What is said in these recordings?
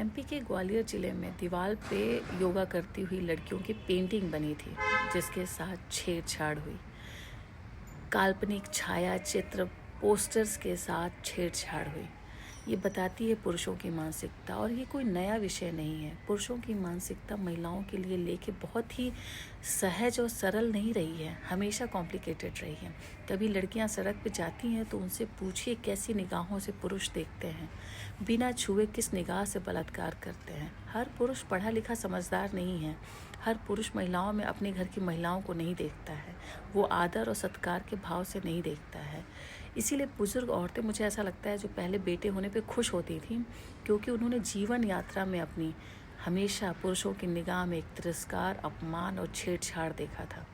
MP के ग्वालियर ज़िले में दीवार पे योगा करती हुई लड़कियों की पेंटिंग बनी थी जिसके साथ छेड़छाड़ हुई। काल्पनिक छाया चित्र पोस्टर्स के साथ छेड़छाड़ हुई। ये बताती है पुरुषों की मानसिकता, और ये कोई नया विषय नहीं है। पुरुषों की मानसिकता महिलाओं के लिए लेके बहुत ही सहज और सरल नहीं रही है, हमेशा कॉम्प्लिकेटेड रही है। कभी लड़कियां सड़क पे जाती हैं तो उनसे पूछिए कैसी निगाहों से पुरुष देखते हैं, बिना छुए किस निगाह से बलात्कार करते हैं। हर पुरुष पढ़ा लिखा समझदार नहीं है। हर पुरुष महिलाओं में अपने घर की महिलाओं को नहीं देखता है, वो आदर और सत्कार के भाव से नहीं देखता है। इसीलिए बुजुर्ग औरतें, मुझे ऐसा लगता है, जो पहले बेटे होने पे खुश होती थी क्योंकि उन्होंने जीवन यात्रा में अपनी हमेशा पुरुषों की निगाह में एक तिरस्कार, अपमान और छेड़छाड़ देखा था।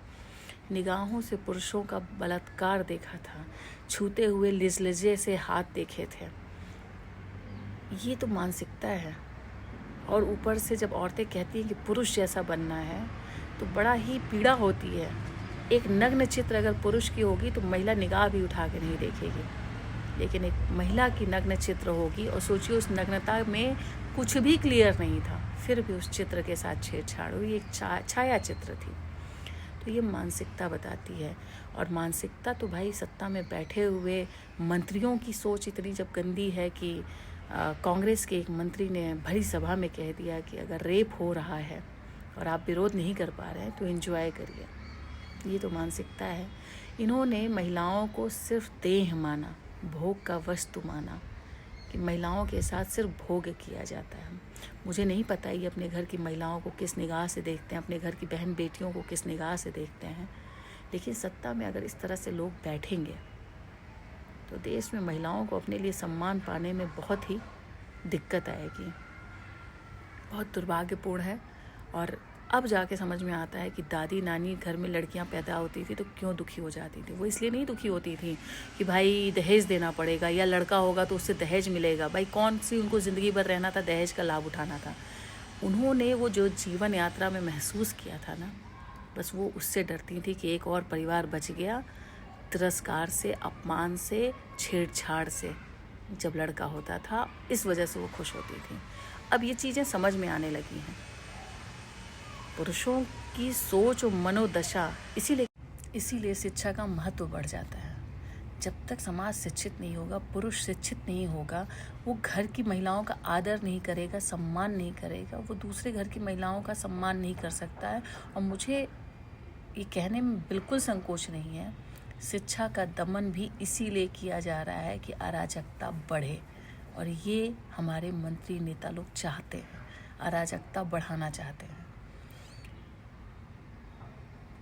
निगाहों से पुरुषों का बलात्कार देखा था, छूते हुए लिजलिजे से हाथ देखे थे। ये तो मानसिकता है। और ऊपर से जब औरतें कहती हैं कि पुरुष जैसा बनना है तो बड़ा ही पीड़ा होती है। एक नग्न चित्र अगर पुरुष की होगी तो महिला निगाह भी उठा के नहीं देखेगी, लेकिन एक महिला की नग्न चित्र होगी और सोचिए उस नग्नता में कुछ भी क्लियर नहीं था, फिर भी उस चित्र के साथ छेड़छाड़ हुई। एक छाया चित्र थी। तो ये मानसिकता बताती है। और मानसिकता तो भाई सत्ता में बैठे हुए मंत्रियों की सोच इतनी जब गंदी है कि कांग्रेस के एक मंत्री ने भरी सभा में कह दिया कि अगर रेप हो रहा है और आप विरोध नहीं कर पा रहे हैं तो एंजॉय करिए। ये तो मानसिकता है। इन्होंने महिलाओं को सिर्फ देह माना, भोग का वस्तु माना, कि महिलाओं के साथ सिर्फ भोग किया जाता है। मुझे नहीं पता ये अपने घर की महिलाओं को किस निगाह से देखते हैं, अपने घर की बहन बेटियों को किस निगाह से देखते हैं, लेकिन सत्ता में अगर इस तरह से लोग बैठेंगे तो देश में महिलाओं को अपने लिए सम्मान पाने में बहुत ही दिक्कत आएगी। बहुत दुर्भाग्यपूर्ण है। और अब जाके समझ में आता है कि दादी नानी घर में लड़कियां पैदा होती थी तो क्यों दुखी हो जाती थी। वो इसलिए नहीं दुखी होती थी कि भाई दहेज देना पड़ेगा या लड़का होगा तो उससे दहेज मिलेगा। भाई कौन सी उनको ज़िंदगी भर रहना था, दहेज का लाभ उठाना था। उन्होंने वो जो जीवन यात्रा में महसूस किया था ना, बस वो उससे डरती थी कि एक और परिवार बच गया तिरस्कार से, अपमान से, छेड़छाड़ से जब लड़का होता था। इस वजह से वो खुश होती थी। अब ये चीज़ें समझ में आने लगी हैं। पुरुषों की सोच और मनोदशा, इसीलिए शिक्षा का महत्व बढ़ जाता है। जब तक समाज शिक्षित नहीं होगा, पुरुष शिक्षित नहीं होगा, वो घर की महिलाओं का आदर नहीं करेगा, सम्मान नहीं करेगा, वो दूसरे घर की महिलाओं का सम्मान नहीं कर सकता है। और मुझे ये कहने में बिल्कुल संकोच नहीं है, शिक्षा का दमन भी इसीलिए किया जा रहा है कि अराजकता बढ़े। और ये हमारे मंत्री नेता लोग चाहते हैं, अराजकता बढ़ाना चाहते हैं।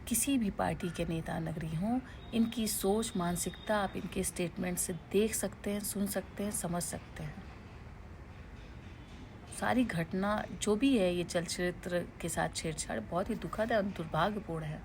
किसी भी पार्टी के नेता नगरी हों, इनकी सोच, मानसिकता आप इनके स्टेटमेंट से देख सकते हैं, सुन सकते हैं, समझ सकते हैं। सारी घटना जो भी है, ये चलचित्र के साथ छेड़छाड़ बहुत ही दुखद है और दुर्भाग्यपूर्ण है।